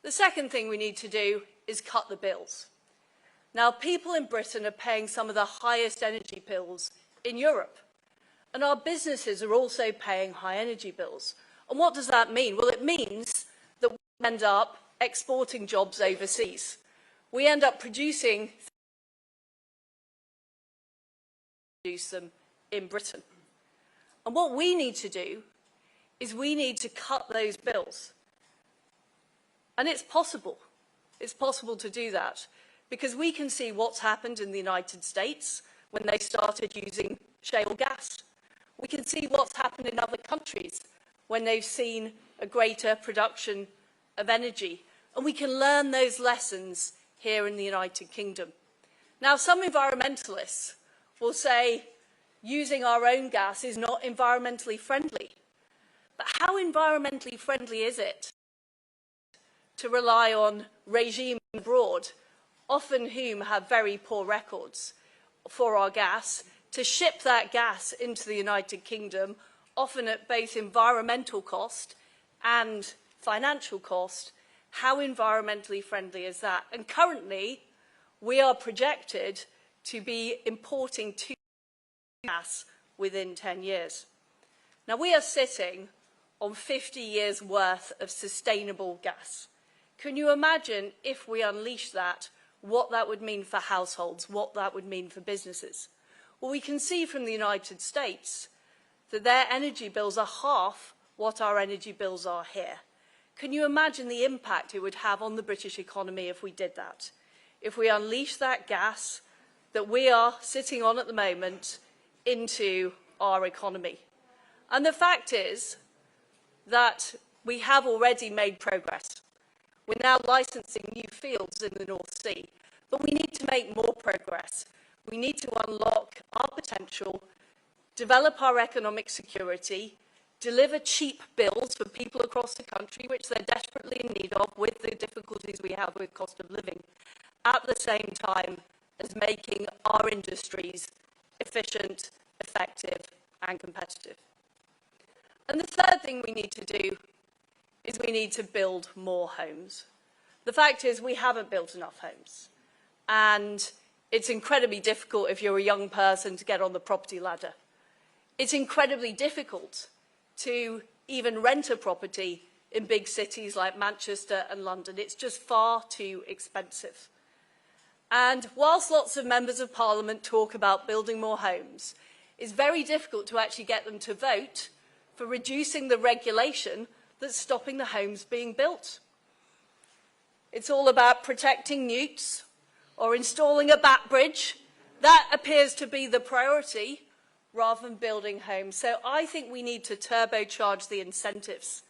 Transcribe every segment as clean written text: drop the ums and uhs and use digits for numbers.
The second thing we need to do is cut the bills. Now, people in Britain are paying some of the highest energy bills in Europe, and our businesses are also paying high energy bills. And what does that mean? Well, it means that we end up exporting jobs overseas. We end up producing them in Britain. And what we need to do is we need to cut those bills. And it's possible. It's possible to do that because we can see what's happened in the United States when they started using shale gas. We can see what's happened in other countries when they've seen a greater production of energy. And we can learn those lessons here in the United Kingdom. Now, some environmentalists will say using our own gas is not environmentally friendly. But how environmentally friendly is it to rely on regimes abroad, often whom have very poor records for our gas, to ship that gas into the United Kingdom, often at both environmental cost and financial cost? How environmentally friendly is that? And currently, we are projected to be importing 2 gas within 10 years. Now, we are sitting on 50 years' worth of sustainable gas. Can you imagine if we unleash that, what that would mean for households, what that would mean for businesses? Well, we can see from the United States that their energy bills are half what our energy bills are here. Can you imagine the impact it would have on the British economy if we did that? If we unleash that gas that we are sitting on at the moment into our economy. And the fact is that we have already made progress. We're now licensing new fields in the North Sea, but we need to make more progress. We need to unlock our potential, develop our economic security, deliver cheap bills for people across the country, which they're desperately in need of with the difficulties we have with cost of living, at the same time as making our industries efficient, effective, and competitive. And the third thing we need to do is we need to build more homes. The fact is we haven't built enough homes. And it's incredibly difficult if you're a young person to get on the property ladder. It's incredibly difficult to even rent a property in big cities like Manchester and London. It's just far too expensive. And whilst lots of members of Parliament talk about building more homes, it's very difficult to actually get them to vote for reducing the regulation that's stopping the homes being built. It's all about protecting newts or installing a bat bridge. That appears to be the priority rather than building homes. So I think we need to turbocharge the incentives.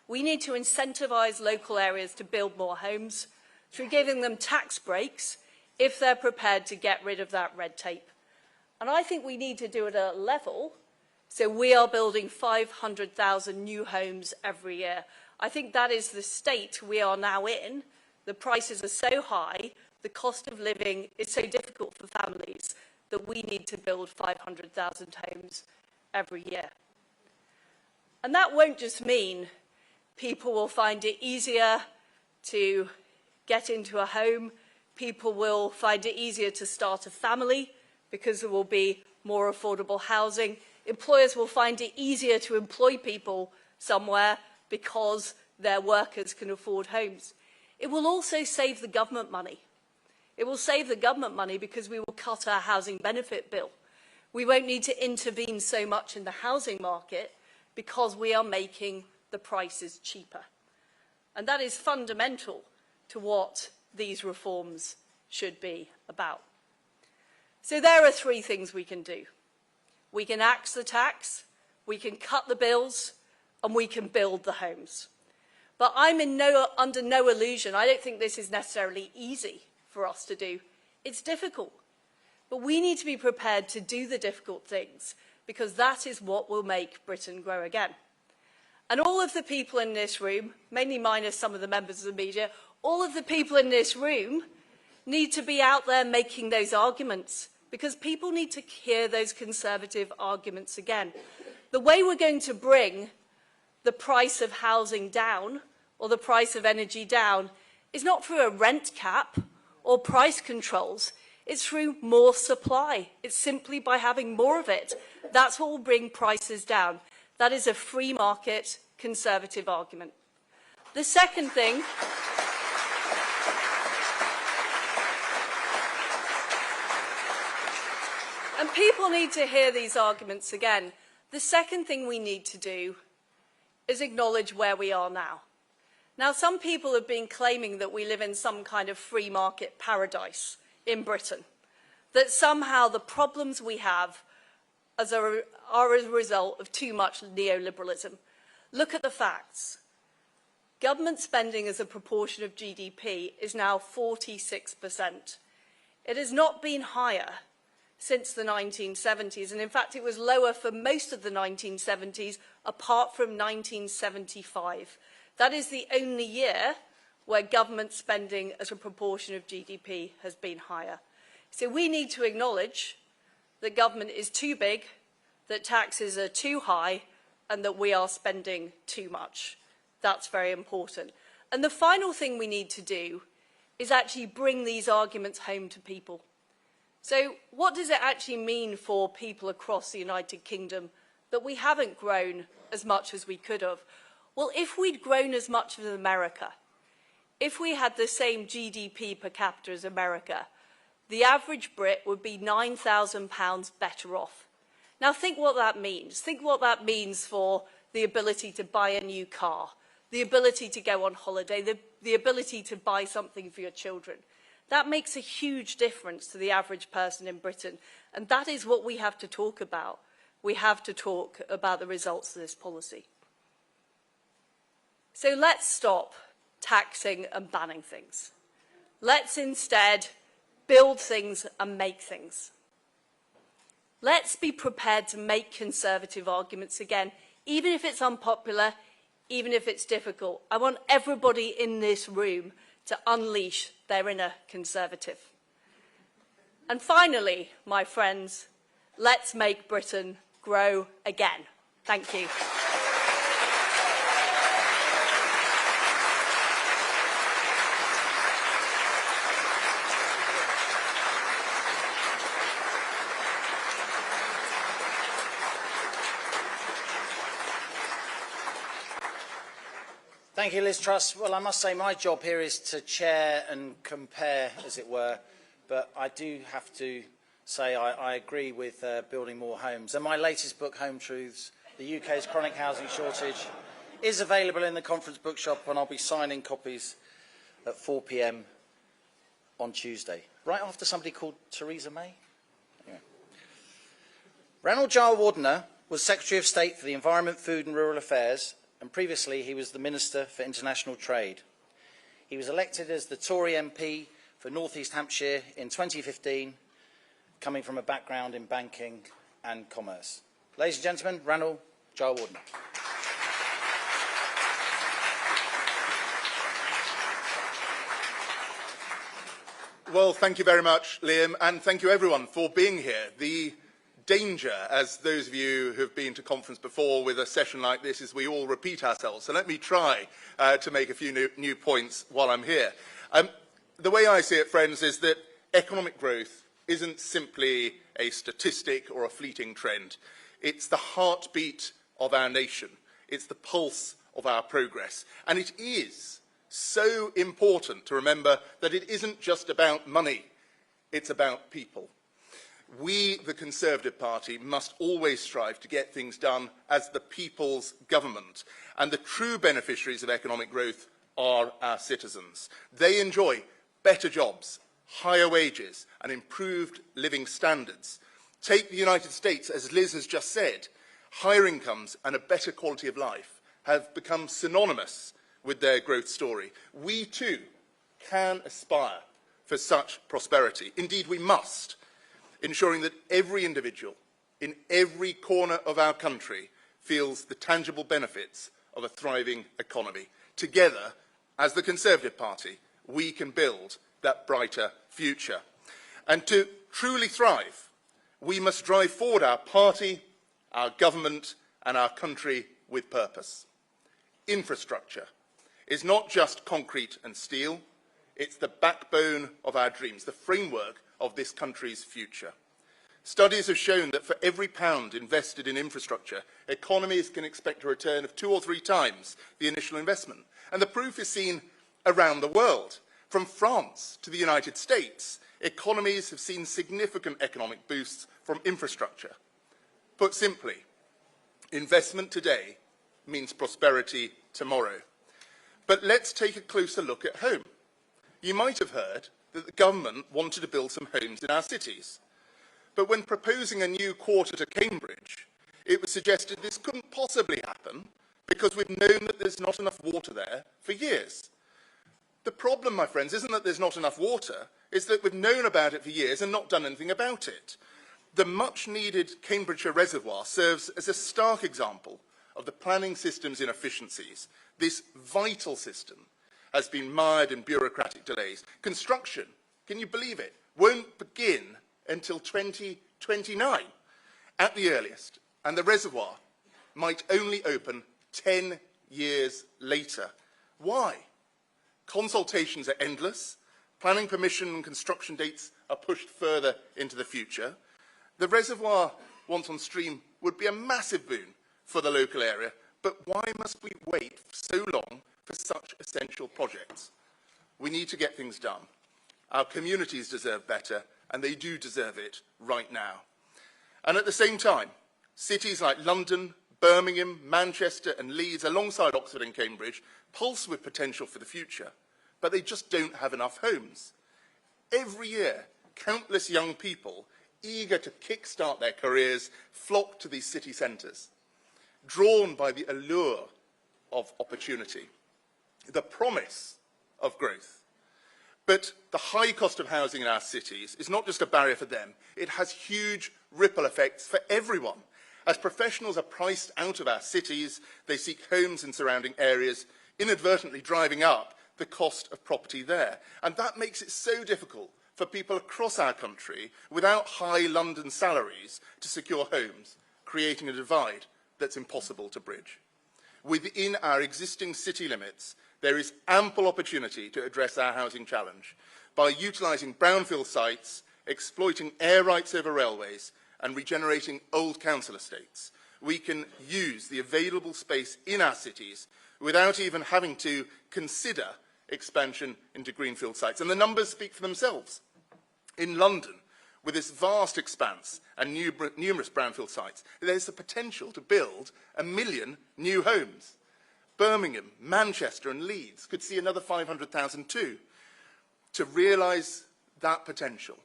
We need to incentivise local areas to build more homes through giving them tax breaks if they're prepared to get rid of that red tape. And I think we need to do it at a level so we are building 500,000 new homes every year. I think that is the state we are now in. The prices are so high, the cost of living is so difficult for families that we need to build 500,000 homes every year. And that won't just mean people will find it easier to get into a home. People will find it easier to start a family because there will be more affordable housing. Employers will find it easier to employ people somewhere because their workers can afford homes. It will also save the government money. It will save the government money because we will cut our housing benefit bill. We won't need to intervene so much in the housing market because we are making the prices cheaper. And that is fundamental to what these reforms should be about. So there are 3 things we can do. We can axe the tax, we can cut the bills, and we can build the homes. But I'm under no illusion. I don't think this is necessarily easy for us to do. It's difficult. But we need to be prepared to do the difficult things because that is what will make Britain grow again. And all of the people in this room, mainly minus some of the members of the media, all of the people in this room need to be out there making those arguments because people need to hear those conservative arguments again. The way we're going to bring the price of housing down or the price of energy down is not through a rent cap or price controls. It's through more supply. It's simply by having more of it. That's what will bring prices down. That is a free market conservative argument. The second thing, and people need to hear these arguments again, the second thing we need to do is acknowledge where we are now. Now, some people have been claiming that we live in some kind of free market paradise in Britain, that somehow the problems we have are as a result of too much neoliberalism. Look at the facts. Government spending as a proportion of GDP is now 46%. It has not been higher since the 1970s, and in fact it was lower for most of the 1970s, apart from 1975. That is the only year where government spending as a proportion of GDP has been higher. So we need to acknowledge that government is too big, that taxes are too high, and that we are spending too much. That's very important. And the final thing we need to do is actually bring these arguments home to people. So what does it actually mean for people across the United Kingdom that we haven't grown as much as we could have? Well, if we'd grown as much as America, if we had the same GDP per capita as America, the average Brit would be £9,000 better off. Now think what that means. Think what that means for the ability to buy a new car, the ability to go on holiday, the ability to buy something for your children. That makes a huge difference to the average person in Britain, and that is what we have to talk about. We have to talk about the results of this policy. So let's stop taxing and banning things. Let's instead build things and make things. Let's be prepared to make conservative arguments again, even if it's unpopular, even if it's difficult. I want everybody in this room to unleash their inner conservative. And finally, my friends, let's make Britain grow again. Thank you. Thank you, Liz Truss. Well, I must say my job here is to chair and compare, as it were, but I do have to say I agree with building more homes. And my latest book, Home Truths, the UK's Chronic Housing Shortage, is available in the conference bookshop, and I'll be signing copies at 4 p.m. on Tuesday, right after somebody called Theresa May. Anyway. Ranald Jalwardner was Secretary of State for the Environment, Food and Rural Affairs, and previously he was the Minister for International Trade. He was elected as the Tory MP for North East Hampshire in 2015, coming from a background in banking and commerce. Ladies and gentlemen, Ranald Jalwardner. Well, thank you very much, Liam, and thank you everyone for being here. The danger, as those of you who have been to conference before with a session like this, is we all repeat ourselves. So let me try to make a few new points while I'm here. The way I see it, friends, is that economic growth isn't simply a statistic or a fleeting trend. It's the heartbeat of our nation. It's the pulse of our progress. And it is so important to remember that it isn't just about money. It's about people. We, the Conservative Party, must always strive to get things done as the people's government. And the true beneficiaries of economic growth are our citizens. They enjoy better jobs, higher wages and improved living standards. Take the United States, as Liz has just said, higher incomes and a better quality of life have become synonymous with their growth story. We too can aspire for such prosperity. Indeed, we must, ensuring that every individual in every corner of our country feels the tangible benefits of a thriving economy. Together, as the Conservative Party, we can build that brighter future. And to truly thrive, we must drive forward our party, our government and our country with purpose. Infrastructure is not just concrete and steel, it's the backbone of our dreams, the framework of this country's future. Studies have shown that for every pound invested in infrastructure, economies can expect a return of 2 or 3 times the initial investment. And the proof is seen around the world. From France to the United States, economies have seen significant economic boosts from infrastructure. Put simply, investment today means prosperity tomorrow. But let's take a closer look at home. You might have heard that the government wanted to build some homes in our cities. But when proposing a new quarter to Cambridge, it was suggested this couldn't possibly happen because we've known that there's not enough water there for years. The problem, my friends, isn't that there's not enough water, it's that we've known about it for years and not done anything about it. The much-needed Cambridgeshire Reservoir serves as a stark example of the planning system's inefficiencies. This vital system has been mired in bureaucratic delays. Construction, can you believe it, won't begin until 2029 at the earliest, and the reservoir might only open 10 years later. Why? Consultations are endless, planning permission and construction dates are pushed further into the future. The reservoir, once on stream, would be a massive boon for the local area, but why must we wait so long for such essential projects? We need to get things done. Our communities deserve better, and they do deserve it right now. And at the same time, cities like London, Birmingham, Manchester and Leeds, alongside Oxford and Cambridge, pulse with potential for the future, but they just don't have enough homes. Every year, countless young people, eager to kickstart their careers, flock to these city centres, drawn by the allure of opportunity, the promise of growth. But the high cost of housing in our cities is not just a barrier for them, it has huge ripple effects for everyone. As professionals are priced out of our cities, they seek homes in surrounding areas, inadvertently driving up the cost of property there. And that makes it so difficult for people across our country without high London salaries to secure homes, creating a divide that's impossible to bridge. Within our existing city limits, there is ample opportunity to address our housing challenge by utilising brownfield sites, exploiting air rights over railways and regenerating old council estates. We can use the available space in our cities without even having to consider expansion into greenfield sites. And the numbers speak for themselves. In London, with this vast expanse and numerous brownfield sites, there's the potential to build 1 million new homes. Birmingham, Manchester and Leeds could see another 500,000 too. To realise that potential,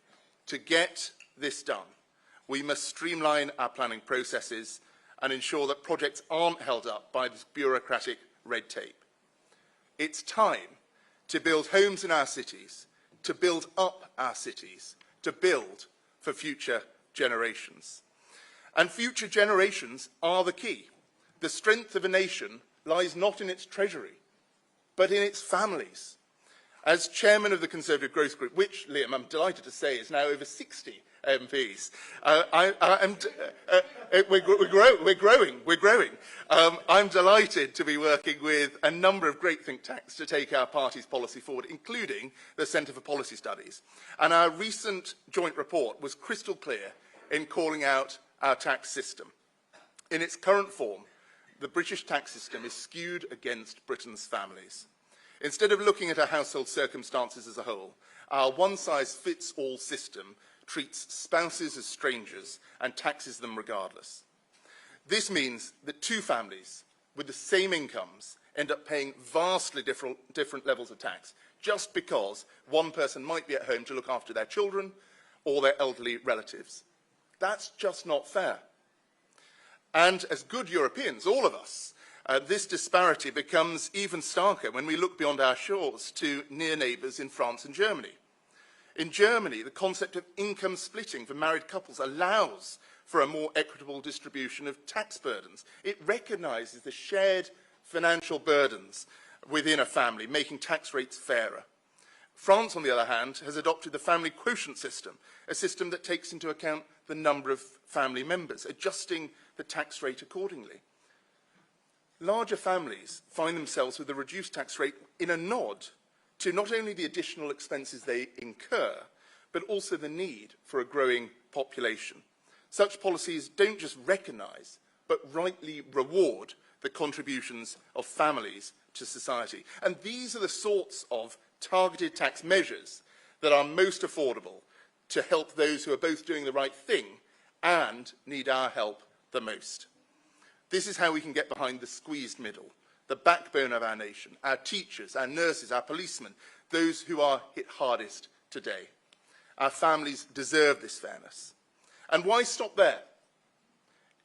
to get this done, we must streamline our planning processes and ensure that projects aren't held up by this bureaucratic red tape. It's time to build homes in our cities, to build up our cities, to build for future generations. And future generations are the key. The strength of a nation lies not in its treasury, but in its families. As chairman of the Conservative Growth Group, which, Liam, I'm delighted to say, is now over 60 MPs, we're growing. I'm delighted to be working with a number of great think tanks to take our party's policy forward, including the Centre for Policy Studies. And our recent joint report was crystal clear in calling out our tax system. In its current form, the British tax system is skewed against Britain's families. Instead of looking at our household circumstances as a whole, our one-size-fits-all system treats spouses as strangers and taxes them regardless. This means that 2 families with the same incomes end up paying vastly different levels of tax, just because one person might be at home to look after their children or their elderly relatives. That's just not fair. And as good Europeans, all of us, this disparity becomes even starker when we look beyond our shores to near neighbours in France and Germany. In Germany, the concept of income splitting for married couples allows for a more equitable distribution of tax burdens. It recognises the shared financial burdens within a family, making tax rates fairer. France, on the other hand, has adopted the family quotient system, a system that takes into account the number of family members, adjusting the tax rate accordingly. larger families find themselves with a reduced tax rate in a nod to not only the additional expenses they incur, but also the need for a growing population. Such policies don't just recognise, but rightly reward the contributions of families to society. And these are the sorts of targeted tax measures that are most affordable to help those who are both doing the right thing and need our help the most. This is how we can get behind the squeezed middle, the backbone of our nation, our teachers, our nurses, our policemen, those who are hit hardest today. Our families deserve this fairness. And why stop there?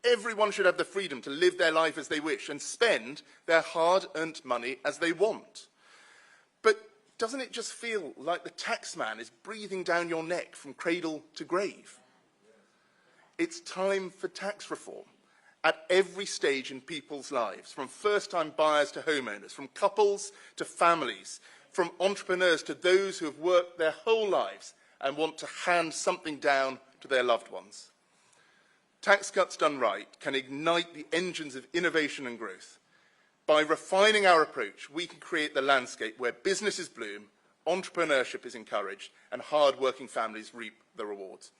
Everyone should have the freedom to live their life as they wish and spend their hard-earned money as they want. But doesn't it just feel like the taxman is breathing down your neck from cradle to grave? It's time for tax reform at every stage in people's lives, from first-time buyers to homeowners, from couples to families, from entrepreneurs to those who have worked their whole lives and want to hand something down to their loved ones. Tax cuts done right can ignite the engines of innovation and growth. By refining our approach, we can create the landscape where businesses bloom, entrepreneurship is encouraged, and hard-working families reap the rewards.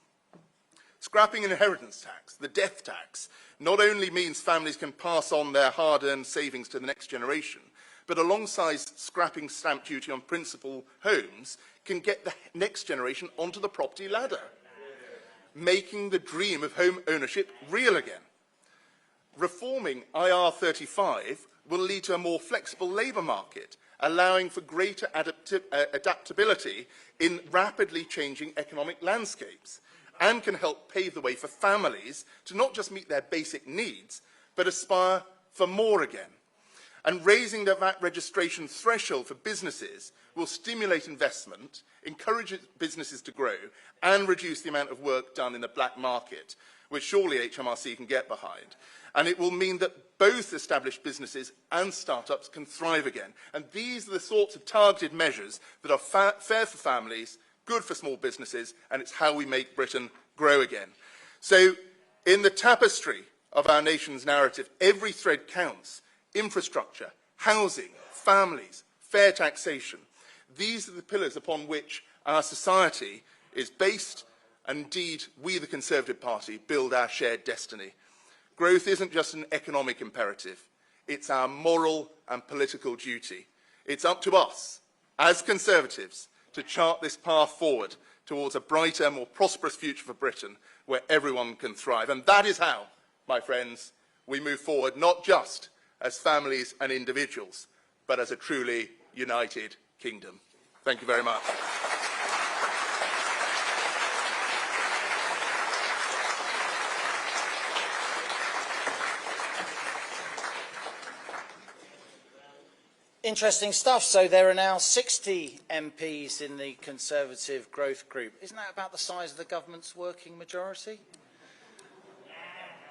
Scrapping inheritance tax, the death tax, not only means families can pass on their hard-earned savings to the next generation, but alongside scrapping stamp duty on principal homes, can get the next generation onto the property ladder, making the dream of home ownership real again. Reforming IR35 will lead to a more flexible labour market, allowing for greater adaptability in rapidly changing economic landscapes, and can help pave the way for families to not just meet their basic needs, but aspire for more again. And raising the VAT registration threshold for businesses will stimulate investment, encourage businesses to grow, and reduce the amount of work done in the black market, which surely HMRC can get behind. And it will mean that both established businesses and startups can thrive again. And these are the sorts of targeted measures that are fair for families, good for small businesses, and it's how we make Britain grow again. So, in the tapestry of our nation's narrative, every thread counts. Infrastructure, housing, families, fair taxation. These are the pillars upon which our society is based, and indeed, we, the Conservative Party, build our shared destiny. Growth isn't just an economic imperative. It's our moral and political duty. It's up to us, as Conservatives, to chart this path forward towards a brighter, more prosperous future for Britain, where everyone can thrive. And that is how, my friends, we move forward, not just as families and individuals, but as a truly united kingdom. Thank you very much. Interesting stuff. So there are now 60 MPs in the Conservative Growth Group. Isn't that about the size of the government's working majority?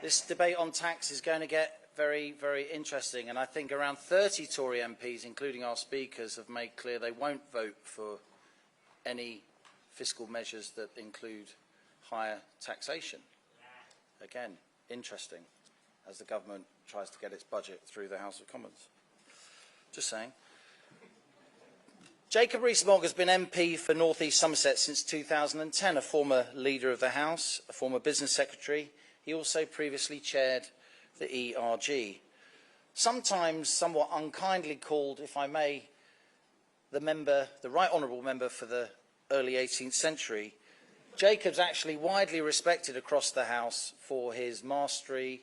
This debate on tax is going to get very, very interesting. And I think around 30 Tory MPs, including our speakers, have made clear they won't vote for any fiscal measures that include higher taxation. Again, interesting, as the government tries to get its budget through the House of Commons. Just saying. Jacob Rees-Mogg has been MP for North East Somerset since 2010, a former leader of the House, a former business secretary. He also previously chaired the ERG. Sometimes somewhat unkindly called, if I may, the right honourable member for the early 18th century, Jacob's actually widely respected across the House for his mastery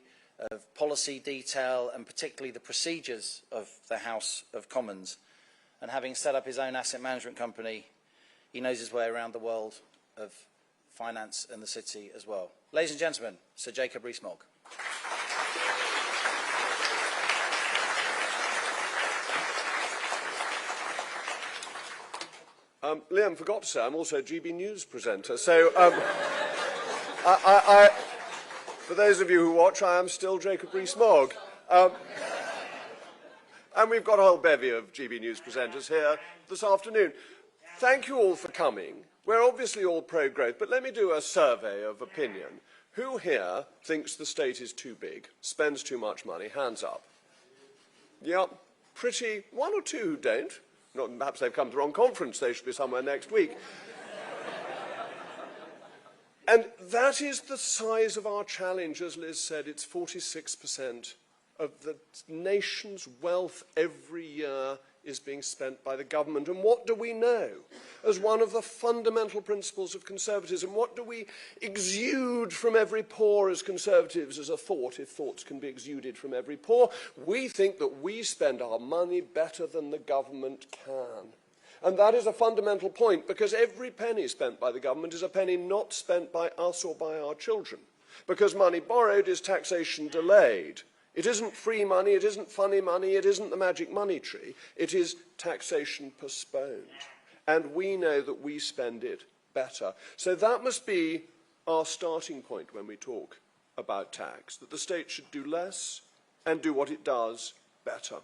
of policy detail and particularly the procedures of the House of Commons. And having set up his own asset management company, he knows his way around the world of finance and the city as well. Ladies and gentlemen, Sir Jacob Rees-Mogg. Liam forgot to say I'm also a GB News presenter, so for those of you who watch, I am still Jacob Rees-Mogg. And we've got a whole bevy of GB News presenters here this afternoon. Thank you all for coming. We're obviously all pro-growth, but let me do a survey of opinion. Who here thinks the state is too big, spends too much money? Hands up. Yeah, one or two who don't. Not, perhaps they've come to the wrong conference, they should be somewhere next week. And that is the size of our challenge, as Liz said. It's 46% of the nation's wealth every year is being spent by the government. And what do we know as one of the fundamental principles of conservatism? What do we exude from every pore as conservatives as a thought, if thoughts can be exuded from every pore? We think that we spend our money better than the government can. And that is a fundamental point, because every penny spent by the government is a penny not spent by us or by our children. Because money borrowed is taxation delayed. It isn't free money, it isn't funny money, it isn't the magic money tree. It is taxation postponed. And we know that we spend it better. So that must be our starting point when we talk about tax, that the state should do less and do what it does better.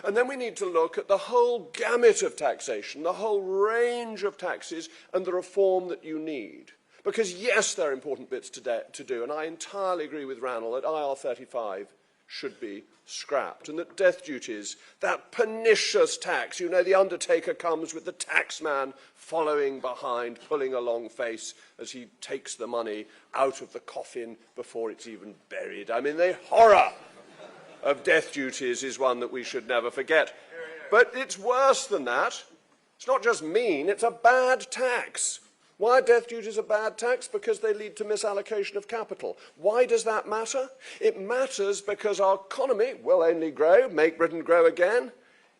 And then we need to look at the whole gamut of taxation, the whole range of taxes and the reform that you need. Because yes, there are important bits to do, and I entirely agree with Ranel that IR35 should be scrapped, and that death duties, that pernicious tax, you know, the undertaker comes with the taxman following behind, pulling a long face as he takes the money out of the coffin before it's even buried. I mean, the horror of death duties is one that we should never forget. But it's worse than that. It's not just mean, it's a bad tax. Why are death duties a bad tax? Because they lead to misallocation of capital. Why does that matter? It matters because our economy will only grow, make Britain grow again,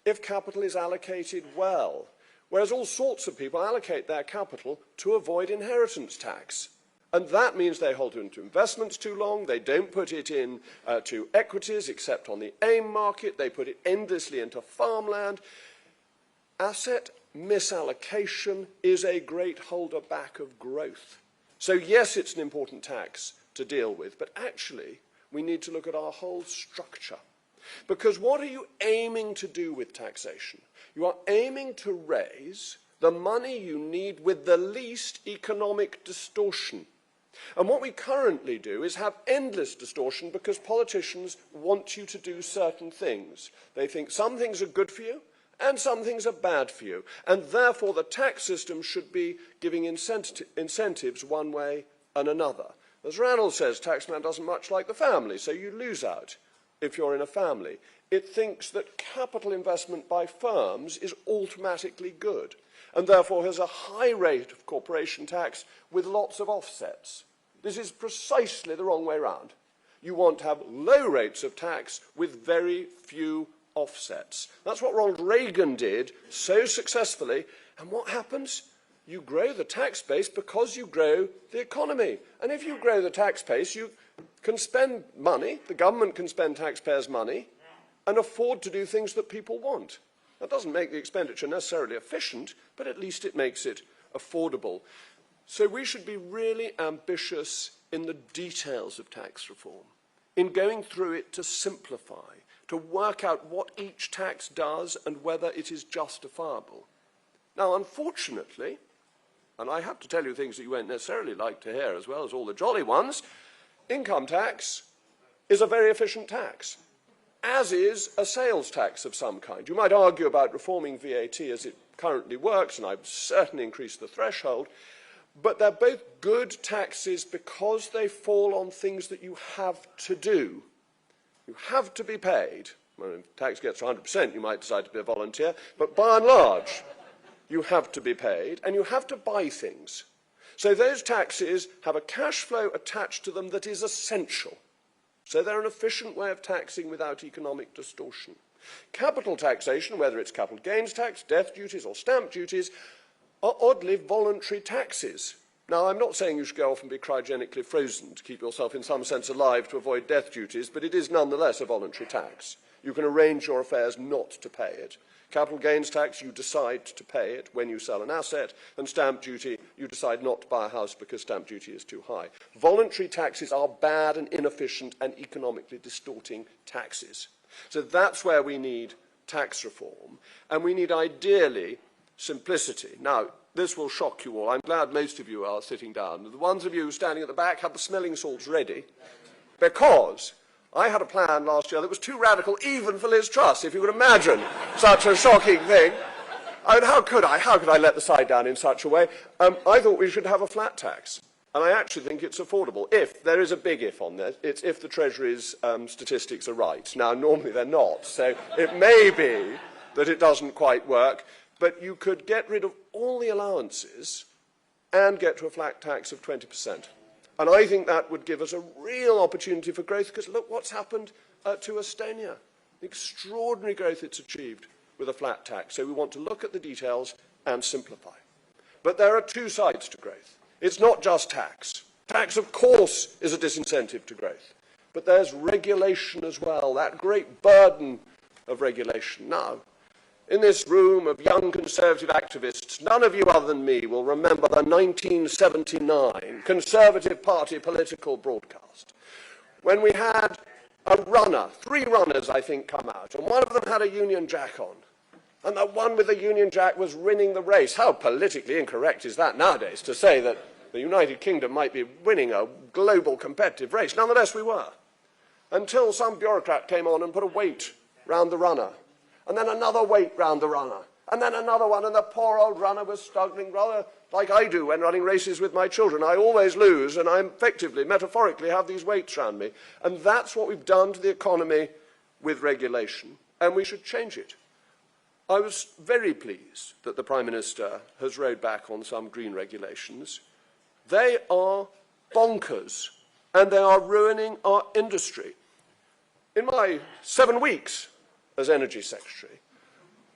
if capital is allocated well. Whereas all sorts of people allocate their capital to avoid inheritance tax. And that means they hold into investments too long, they don't put it in to equities except on the AIM market, they put it endlessly into farmland. Asset misallocation is a great holder back of growth. So yes, it's an important tax to deal with, but actually we need to look at our whole structure. Because what are you aiming to do with taxation? You are aiming to raise the money you need with the least economic distortion. And what we currently do is have endless distortion because politicians want you to do certain things. They think some things are good for you and some things are bad for you. And therefore the tax system should be giving incentives one way and another. As Ranel says, taxman doesn't much like the family, so you lose out if you're in a family. It thinks that capital investment by firms is automatically good, and therefore has a high rate of corporation tax with lots of offsets. This is precisely the wrong way round. You want to have low rates of tax with very few offsets. That's what Ronald Reagan did so successfully. And what happens? You grow the tax base because you grow the economy. And if you grow the tax base, you can spend money, the government can spend taxpayers' money, and afford to do things that people want. That doesn't make the expenditure necessarily efficient, but at least it makes it affordable. So we should be really ambitious in the details of tax reform, in going through it to simplify, to work out what each tax does and whether it is justifiable. Now, unfortunately, and I have to tell you things that you won't necessarily like to hear as well as all the jolly ones, income tax is a very efficient tax, as is a sales tax of some kind. You might argue about reforming VAT as it currently works, and I've certainly increased the threshold, but they're both good taxes because they fall on things that you have to do. You have to be paid. Well, if tax gets to 100%, you might decide to be a volunteer, but by and large, you have to be paid, and you have to buy things. So those taxes have a cash flow attached to them that is essential. So they're an efficient way of taxing without economic distortion. Capital taxation, whether it's capital gains tax, death duties, or stamp duties, are oddly voluntary taxes. Now, I'm not saying you should go off and be cryogenically frozen to keep yourself in some sense alive to avoid death duties, but it is nonetheless a voluntary tax. You can arrange your affairs not to pay it. Capital gains tax, you decide to pay it when you sell an asset, and stamp duty, you decide not to buy a house because stamp duty is too high. Voluntary taxes are bad and inefficient and economically distorting taxes. So that's where we need tax reform, and we need ideally simplicity. Now, this will shock you all. I'm glad most of you are sitting down. The ones of you standing at the back have the smelling salts ready, because I had a plan last year that was too radical even for Liz Truss, if you could imagine such a shocking thing. I mean, how could I let the side down in such a way? I thought we should have a flat tax. And I actually think it's affordable. If, there is a big if on this, it's if the Treasury's statistics are right. Now, normally they're not, so it may be that it doesn't quite work, but you could get rid of all the allowances and get to a flat tax of 20%. And I think that would give us a real opportunity for growth, because look what's happened to Estonia. Extraordinary growth it's achieved with a flat tax. So we want to look at the details and simplify. But there are two sides to growth. It's not just tax. Tax, of course, is a disincentive to growth. But there's regulation as well, that great burden of regulation. Now, in this room of young Conservative activists, none of you other than me will remember the 1979 Conservative Party political broadcast, when we had a runner, 3 runners, I think, come out, and one of them had a Union Jack on. And the one with the Union Jack was winning the race. How politically incorrect is that nowadays, to say that the United Kingdom might be winning a global competitive race? Nonetheless, we were. Until some bureaucrat came on and put a weight round the runner, and then another weight round the runner, and then another one, and the poor old runner was struggling, rather like I do when running races with my children. I always lose, and I effectively, metaphorically, have these weights round me. And that's what we've done to the economy with regulation, and we should change it. I was very pleased that the Prime Minister has rowed back on some green regulations. They are bonkers, and they are ruining our industry. In my 7 weeks as Energy Secretary,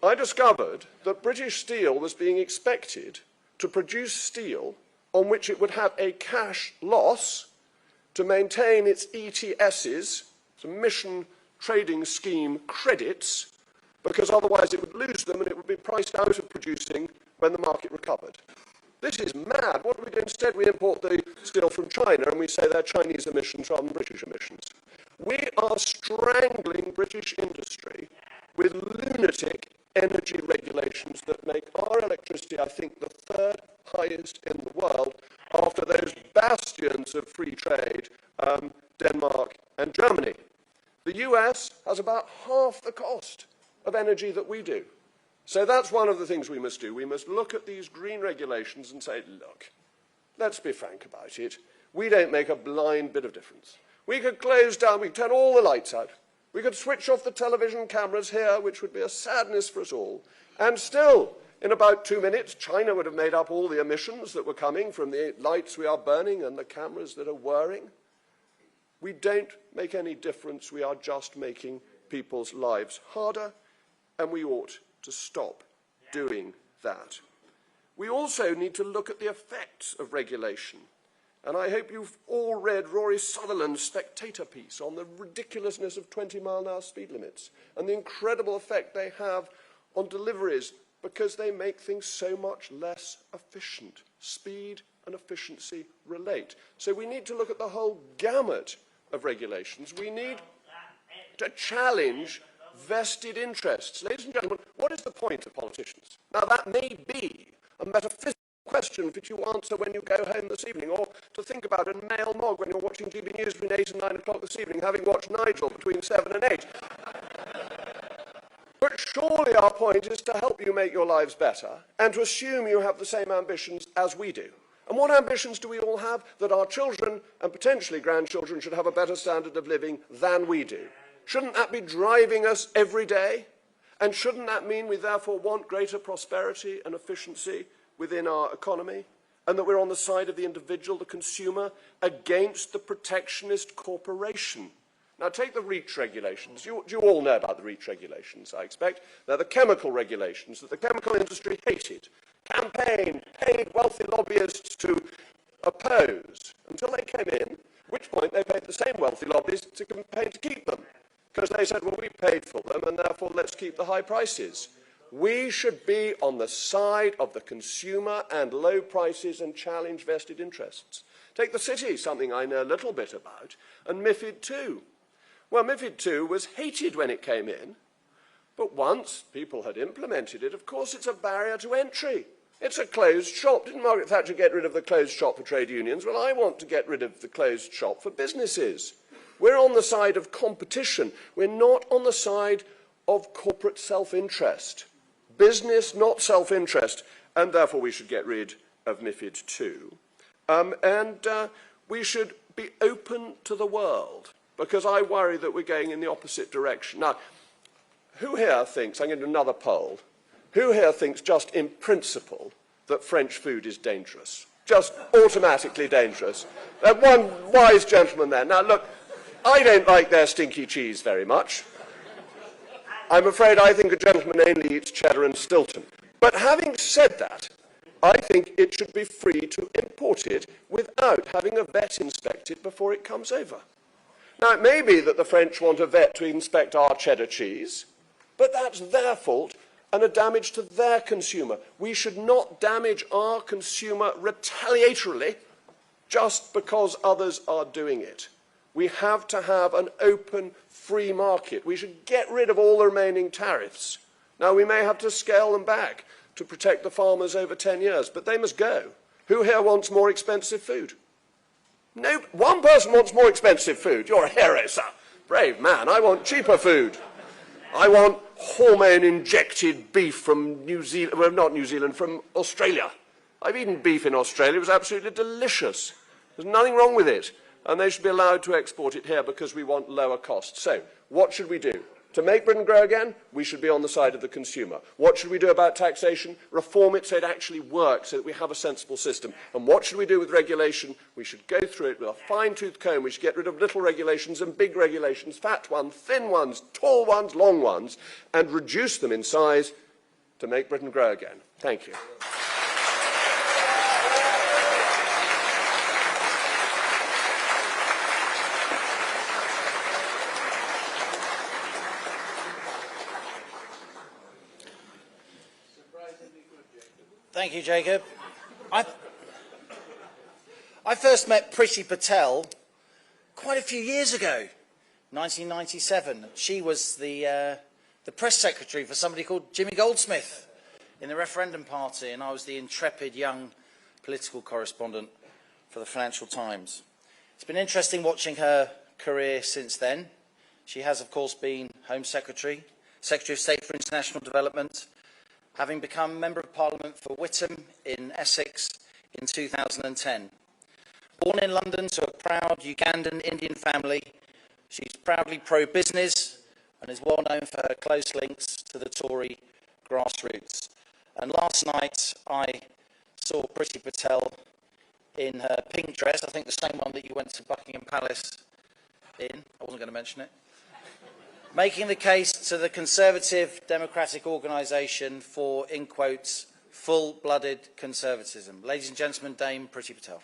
I discovered that British Steel was being expected to produce steel on which it would have a cash loss to maintain its ETSs, its emission trading scheme credits, because otherwise it would lose them and it would be priced out of producing when the market recovered. This is mad. What do we do instead? We import the steel from China and we say they're Chinese emissions rather than British emissions. We are strangling British industry with lunatic energy regulations that make our electricity, I think, the 3rd highest in the world after those bastions of free trade, Denmark and Germany. The US has about half the cost of energy that we do. So that's one of the things we must do. We must look at these green regulations and say, look, let's be frank about it. We don't make a blind bit of difference. We could close down, we could turn all the lights out. We could switch off the television cameras here, which would be a sadness for us all. And still, in about 2 minutes, China would have made up all the emissions that were coming from the lights we are burning and the cameras that are whirring. We don't make any difference. We are just making people's lives harder, and we ought to stop doing that. We also need to look at the effects of regulation. And I hope you've all read Rory Sutherland's Spectator piece on the ridiculousness of 20-mile-an-hour speed limits and the incredible effect they have on deliveries because they make things so much less efficient. Speed and efficiency relate. So we need to look at the whole gamut of regulations. We need to challenge vested interests. Ladies and gentlemen, what is the point of politicians? Now, that may be a metaphysical question which you answer when you go home this evening, or to think about in Mail Mog when you're watching GB News between 8 and 9 o'clock this evening, having watched Nigel between 7 and 8. But surely our point is to help you make your lives better and to assume you have the same ambitions as we do. And what ambitions do we all have? That our children and potentially grandchildren should have a better standard of living than we do. Shouldn't that be driving us every day? And shouldn't that mean we therefore want greater prosperity and efficiency within our economy? And that we're on the side of the individual, the consumer, against the protectionist corporation? Now take the REACH regulations. You all know about the REACH regulations, I expect. They're the chemical regulations that the chemical industry hated, campaigned, paid wealthy lobbyists to oppose until they came in, at which point they paid the same wealthy lobbyists to campaign to keep them. Because they said, well, we paid for them, and therefore let's keep the high prices. We should be on the side of the consumer and low prices and challenge vested interests. Take the city, something I know a little bit about, and MiFID II. Well, MiFID II was hated when it came in, but once people had implemented it, of course it's a barrier to entry. It's a closed shop. Didn't Margaret Thatcher get rid of the closed shop for trade unions? Well, I want to get rid of the closed shop for businesses. We're on the side of competition. We're not on the side of corporate self-interest. Business, not self-interest. And therefore we should get rid of MiFID II. We should be open to the world, because I worry that we're going in the opposite direction. Now, who here thinks, I'm going to do another poll, who here thinks just in principle that French food is dangerous? Just automatically dangerous? One wise gentleman there. Now, look, I don't like their stinky cheese very much. I'm afraid I think a gentleman only eats cheddar and Stilton. But having said that, I think it should be free to import it without having a vet inspect it before it comes over. Now, it may be that the French want a vet to inspect our cheddar cheese, but that's their fault and a damage to their consumer. We should not damage our consumer retaliatorily just because others are doing it. We have to have an open, free market. We should get rid of all the remaining tariffs. Now, we may have to scale them back to protect the farmers over 10 years, but they must go. Who here wants more expensive food? No, one person wants more expensive food. You're a hero, sir. Brave man. I want cheaper food. I want hormone-injected beef from New Zealand, well, not New Zealand, from Australia. I've eaten beef in Australia. It was absolutely delicious. There's nothing wrong with it. And they should be allowed to export it here because we want lower costs. So, what should we do? To make Britain grow again, we should be on the side of the consumer. What should we do about taxation? Reform it so it actually works, so that we have a sensible system. And what should we do with regulation? We should go through it with a fine-tooth comb. We should get rid of little regulations and big regulations, fat ones, thin ones, tall ones, long ones, and reduce them in size to make Britain grow again. Thank you. Thank you, Jacob. I first met Priti Patel quite a few years ago, 1997. She was the press secretary for somebody called Jimmy Goldsmith in the referendum party, and I was the intrepid young political correspondent for the Financial Times. It's been interesting watching her career since then. She has, of course, been Home Secretary, Secretary of State for International Development, having become Member of Parliament for Witham in Essex in 2010. Born in London to a proud Ugandan Indian family, she's proudly pro-business and is well known for her close links to the Tory grassroots. And last night I saw Priti Patel in her pink dress, I think the same one that you went to Buckingham Palace in, I wasn't going to mention it, making the case to the Conservative Democratic Organisation for, in quotes, full-blooded conservatism. Ladies and gentlemen, Dame Priti Patel.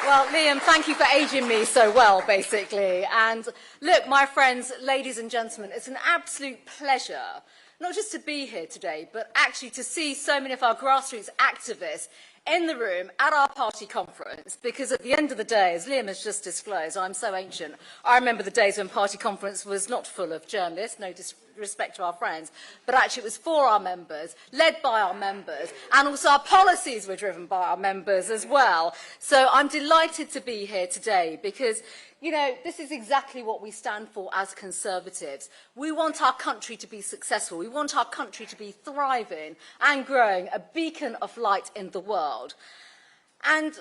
Well, Liam, thank you for aging me so well, basically. And look, my friends, ladies and gentlemen, it's an absolute pleasure not just to be here today, but actually to see so many of our grassroots activists in the room at our party conference, because at the end of the day, as Liam has just disclosed, I'm so ancient, I remember the days when party conference was not full of journalists, no disrespect to our friends, but actually it was for our members, led by our members, and also our policies were driven by our members as well. So I'm delighted to be here today because, you know, this is exactly what we stand for as Conservatives. We want our country to be successful. We want our country to be thriving and growing, a beacon of light in the world. And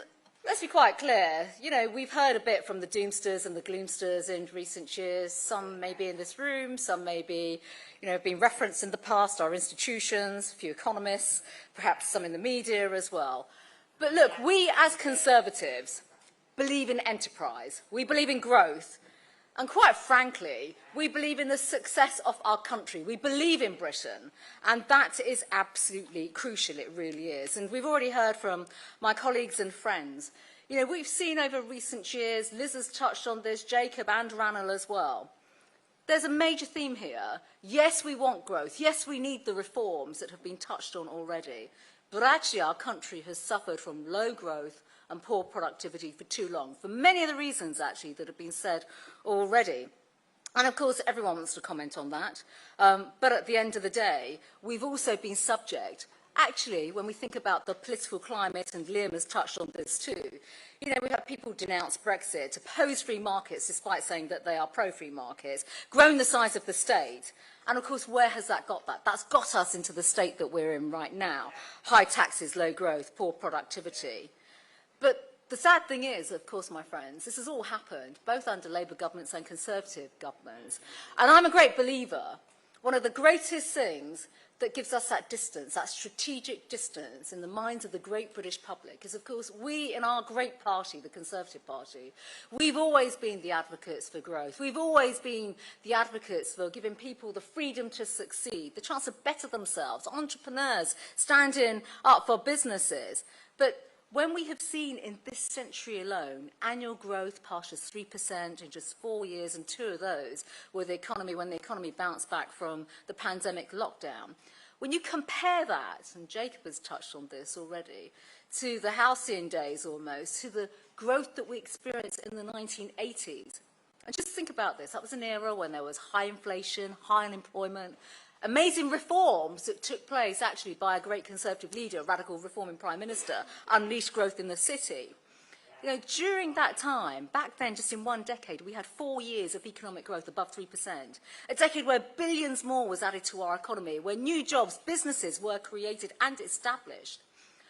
let's be quite clear, you know, we've heard a bit from the doomsters and the gloomsters in recent years. Some may be in this room, some may be, you know, have been referenced in the past, our institutions, a few economists, perhaps some in the media as well. But look, we as Conservatives believe in enterprise, we believe in growth, and quite frankly, we believe in the success of our country. We believe in Britain, and that is absolutely crucial, it really is. And we've already heard from my colleagues and friends. You know, we've seen over recent years, Liz has touched on this, Jacob and Ranil as well. There's a major theme here. Yes, we want growth. Yes, we need the reforms that have been touched on already. But actually, our country has suffered from low growth and poor productivity for too long, for many of the reasons, actually, that have been said already. And, of course, everyone wants to comment on that. But at the end of the day, we've also been subject, actually, when we think about the political climate, and Liam has touched on this too, you know, we have people denounce Brexit, oppose free markets despite saying that they are pro-free markets, grown the size of the state. And of course, where has that got that? That's got us into the state that we're in right now. High taxes, low growth, poor productivity. But the sad thing is, of course, my friends, this has all happened both under Labour governments and Conservative governments. And I'm a great believer, one of the greatest things that gives us that distance, that strategic distance in the minds of the great British public is, of course, we in our great party, the Conservative Party, we've always been the advocates for growth. We've always been the advocates for giving people the freedom to succeed, the chance to better themselves, entrepreneurs standing up for businesses. But when we have seen in this century alone annual growth past 3% in just 4 years, and 2 of those were when the economy bounced back from the pandemic lockdown, when you compare that, and Jacob has touched on this already, to the halcyon days almost, to the growth that we experienced in the 1980s, and just think about this, that was an era when there was high inflation, high unemployment, amazing reforms that took place actually by a great Conservative leader, a radical reforming Prime Minister, unleashed growth in the city. You know, during that time, back then, just in 1 decade, we had 4 years of economic growth above 3%. A decade where billions more was added to our economy, where new jobs, businesses were created and established,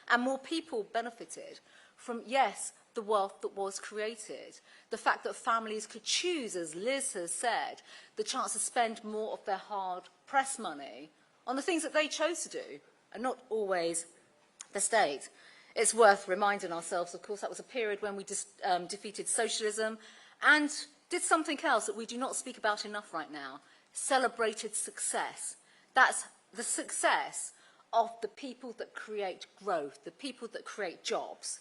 and more people benefited from, yes, the wealth that was created. The fact that families could choose, as Liz has said, the chance to spend more of their hard-pressed money on the things that they chose to do, and not always the state. It's worth reminding ourselves, of course, that was a period when we defeated socialism and did something else that we do not speak about enough right now, celebrated success. That's the success of the people that create growth, the people that create jobs.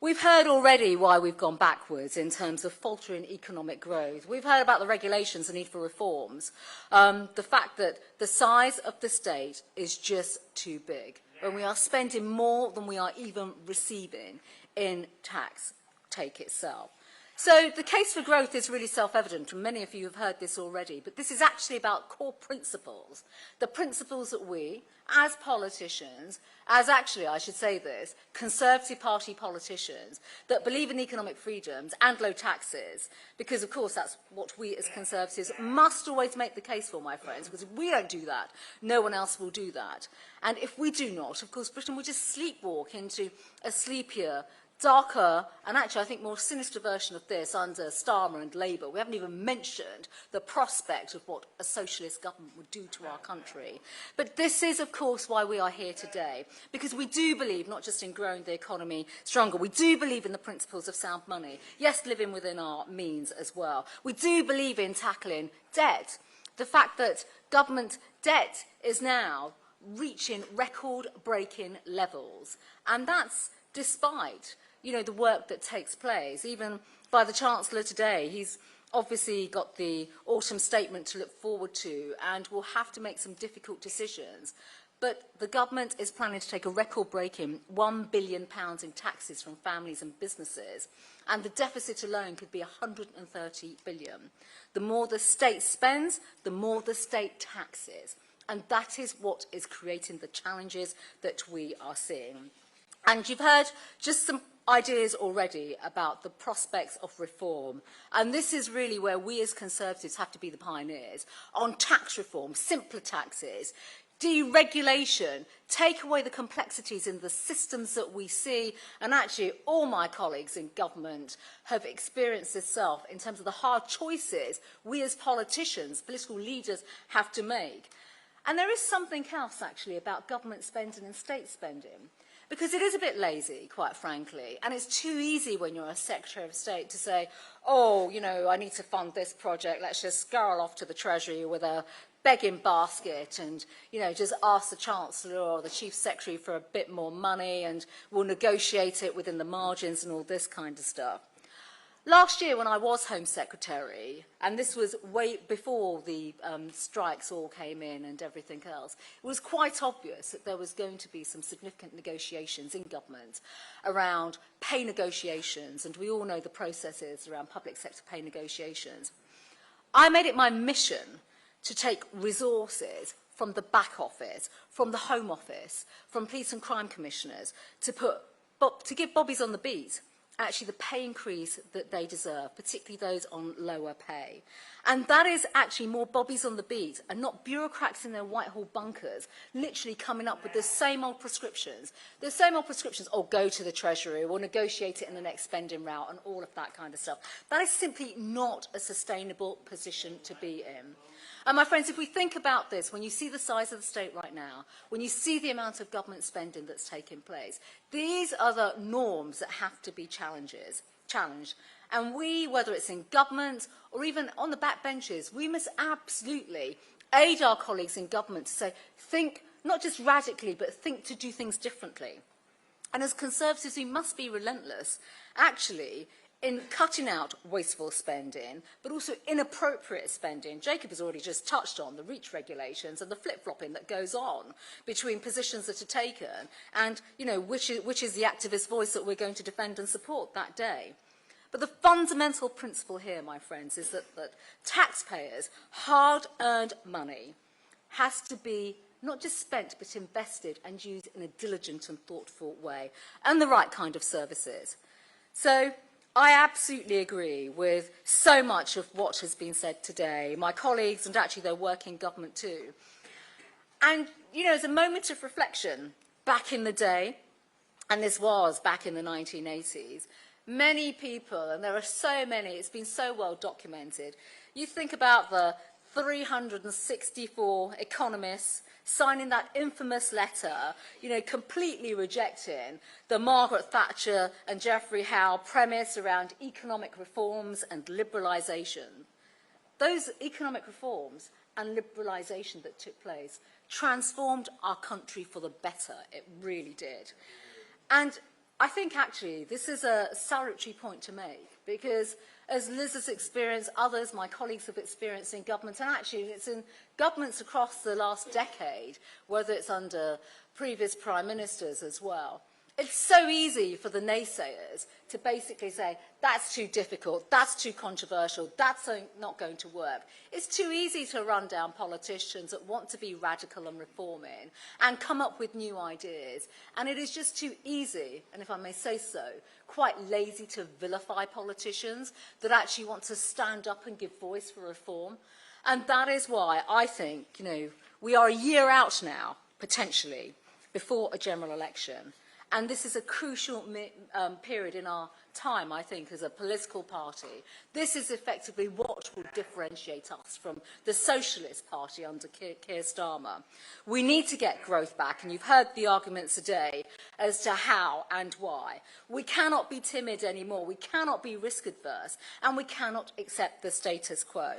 We've heard already why we've gone backwards in terms of faltering economic growth. We've heard about the regulations, the need for reforms, the fact that the size of the state is just too big, when we are spending more than we are even receiving in tax take itself. So the case for growth is really self-evident, and many of you have heard this already, but this is actually about core principles, the principles that we, as politicians, as actually, I should say this, Conservative Party politicians, that believe in economic freedoms and low taxes, because of course that's what we as Conservatives must always make the case for, my friends, because if we don't do that, no one else will do that. And if we do not, of course, Britain will just sleepwalk into a sleepier, darker, and actually I think more sinister version of this under Starmer and Labour. We haven't even mentioned the prospect of what a socialist government would do to our country. But this is, of course, why we are here today, because we do believe not just in growing the economy stronger, we do believe in the principles of sound money. Yes, living within our means as well. We do believe in tackling debt. The fact that government debt is now reaching record-breaking levels, and that's despite, you know, the work that takes place. Even by the Chancellor today, he's obviously got the autumn statement to look forward to and will have to make some difficult decisions. But the government is planning to take a record-breaking £1 billion in taxes from families and businesses, and the deficit alone could be £130 billion. The more the state spends, the more the state taxes. And that is what is creating the challenges that we are seeing. And you've heard just some ideas already about the prospects of reform. And this is really where we as Conservatives have to be the pioneers on tax reform, simpler taxes, deregulation, take away the complexities in the systems that we see. And actually, all my colleagues in government have experienced this self in terms of the hard choices we as politicians, political leaders, have to make. And there is something else, actually, about government spending and state spending. Because it is a bit lazy, quite frankly, and it's too easy when you're a Secretary of State to say, oh, you know, I need to fund this project, let's just scurry off to the Treasury with a begging basket and, you know, just ask the Chancellor or the Chief Secretary for a bit more money and we'll negotiate it within the margins and all this kind of stuff. Last year when I was Home Secretary, and this was way before the strikes all came in and everything else, it was quite obvious that there was going to be some significant negotiations in government around pay negotiations, and we all know the processes around public sector pay negotiations. I made it my mission to take resources from the back office, from the Home Office, from police and crime commissioners to give bobbies on the beat actually the pay increase that they deserve, particularly those on lower pay. And that is actually more bobbies on the beat and not bureaucrats in their Whitehall bunkers literally coming up with the same old prescriptions. The same old prescriptions, oh, go to the Treasury or negotiate it in the next spending route and all of that kind of stuff. That is simply not a sustainable position to be in. And my friends, if we think about this, when you see the size of the state right now, when you see the amount of government spending that's taking place, these are the norms that have to be challenged. And we, whether it's in government or even on the backbenches, we must absolutely aid our colleagues in government to say, think not just radically, but think to do things differently. And as Conservatives, we must be relentless, actually, in cutting out wasteful spending, but also inappropriate spending. Jacob has already just touched on the REACH regulations and the flip-flopping that goes on between positions that are taken and, you know, which is the activist voice that we're going to defend and support that day. But the fundamental principle here, my friends, is that taxpayers' hard-earned money has to be not just spent, but invested and used in a diligent and thoughtful way, and the right kind of services. So I absolutely agree with so much of what has been said today, my colleagues, and actually their work in government too. And, you know, as a moment of reflection, back in the day, and this was back in the 1980s, many people, and there are so many, it's been so well documented, you think about the 364 economists signing that infamous letter, you know, completely rejecting the Margaret Thatcher and Geoffrey Howe premise around economic reforms and liberalisation. Those economic reforms and liberalisation that took place transformed our country for the better. It really did. And I think actually this is a salutary point to make, because as Liz has experienced, others, my colleagues have experienced in government, and actually it's in governments across the last decade, whether it's under previous prime ministers as well. It's so easy for the naysayers to basically say, that's too difficult, that's too controversial, that's not going to work. It's too easy to run down politicians that want to be radical and reforming and come up with new ideas. And it is just too easy, and if I may say so, quite lazy to vilify politicians that actually want to stand up and give voice for reform. And that is why I think, you know, we are a year out now, potentially, before a general election. And this is a crucial period in our time, I think, as a political party. This is effectively what will differentiate us from the Socialist Party under Keir Starmer. We need to get growth back, and you've heard the arguments today as to how and why. We cannot be timid anymore, we cannot be risk-adverse, and we cannot accept the status quo.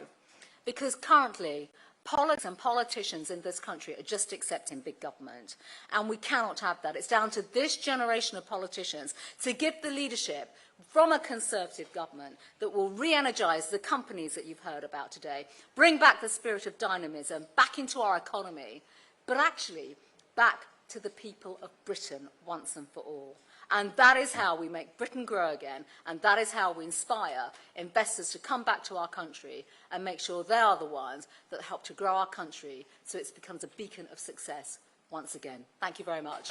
Because currently, politicians in this country are just accepting big government, and we cannot have that. It's down to this generation of politicians to give the leadership from a Conservative government that will re-energise the companies that you've heard about today, bring back the spirit of dynamism back into our economy, but actually back to the people of Britain once and for all. And that is how we make Britain grow again, and that is how we inspire investors to come back to our country and make sure they are the ones that help to grow our country so it becomes a beacon of success once again. Thank you very much.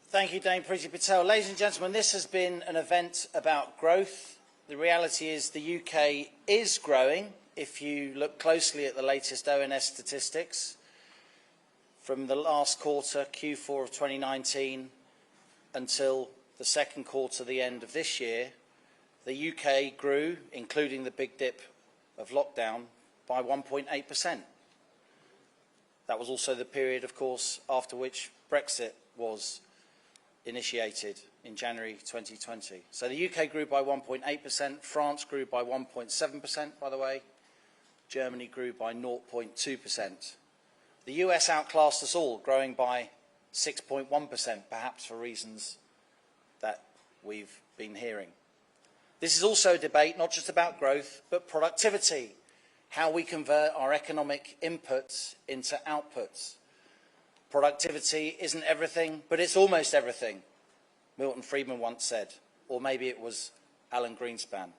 Thank you, Dame Priti Patel. Ladies and gentlemen, this has been an event about growth. The reality is the UK is growing. If you look closely at the latest ONS statistics, from the last quarter, Q4 of 2019, until the second quarter, the end of this year, the UK grew, including the big dip of lockdown, by 1.8%. That was also the period, of course, after which Brexit was initiated in January 2020. So the UK grew by 1.8%, France grew by 1.7%, by the way, Germany grew by 0.2%. The US outclassed us all, growing by 6.1%, perhaps for reasons that we've been hearing. This is also a debate not just about growth, but productivity, how we convert our economic inputs into outputs. Productivity isn't everything, but it's almost everything, Milton Friedman once said, or maybe it was Alan Greenspan.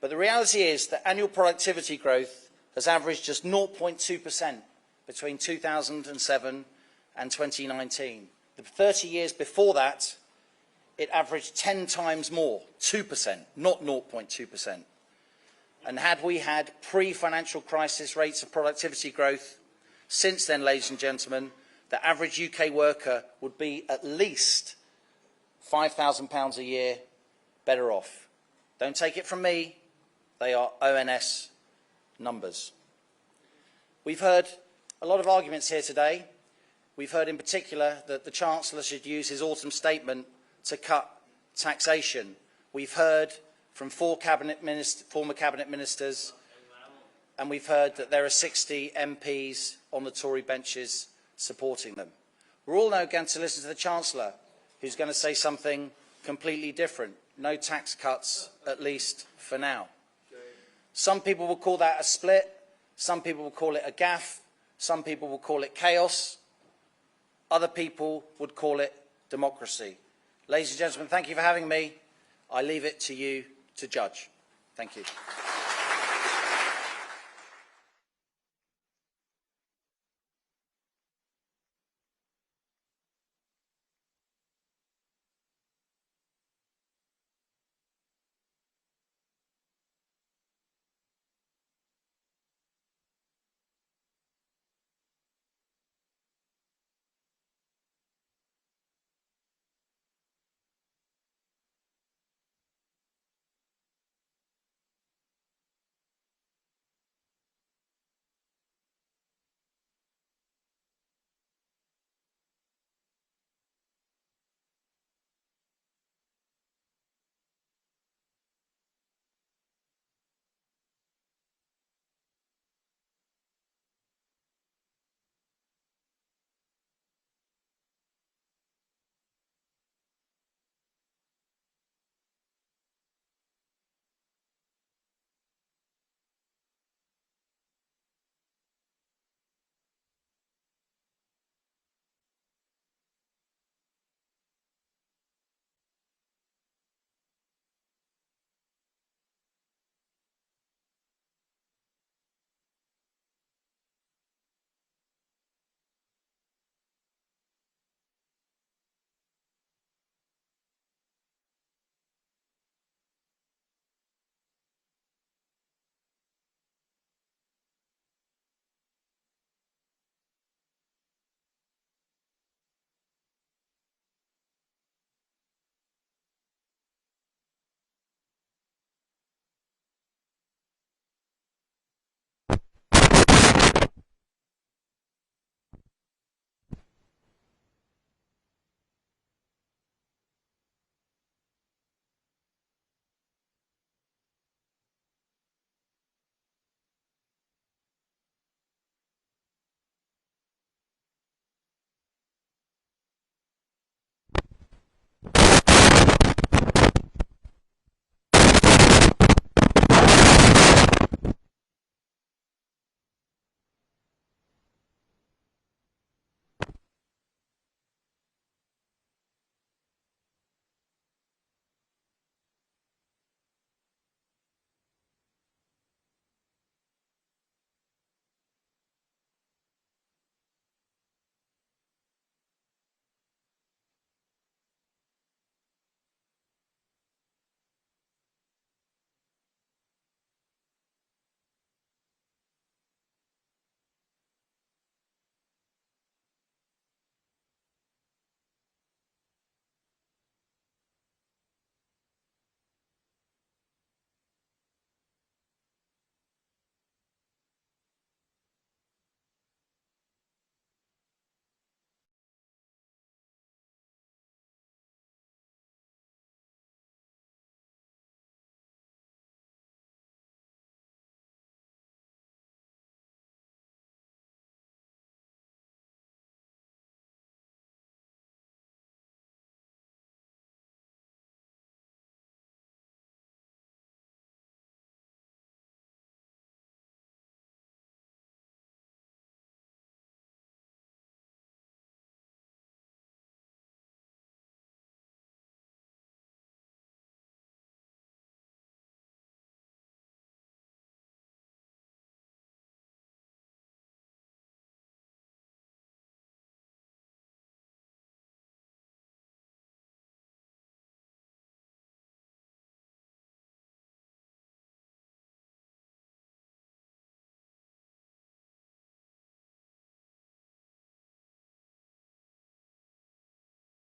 But the reality is that annual productivity growth has averaged just 0.2% between 2007 and 2019. The 30 years before that, it averaged 10 times more, 2%, not 0.2%. And had we had pre-financial crisis rates of productivity growth, since then, ladies and gentlemen, the average UK worker would be at least £5,000 a year better off. Don't take it from me, they are ONS numbers. We've heard a lot of arguments here today. We've heard in particular that the Chancellor should use his autumn statement to cut taxation. We've heard from former cabinet ministers, and we've heard that there are 60 MPs on the Tory benches supporting them. We're all now going to listen to the Chancellor, who's going to say something completely different. No tax cuts, at least for now. Some people will call that a split. Some people will call it a gaffe. Some people will call it chaos. Other people would call it democracy. Ladies and gentlemen, thank you for having me. I leave it to you to judge. Thank you.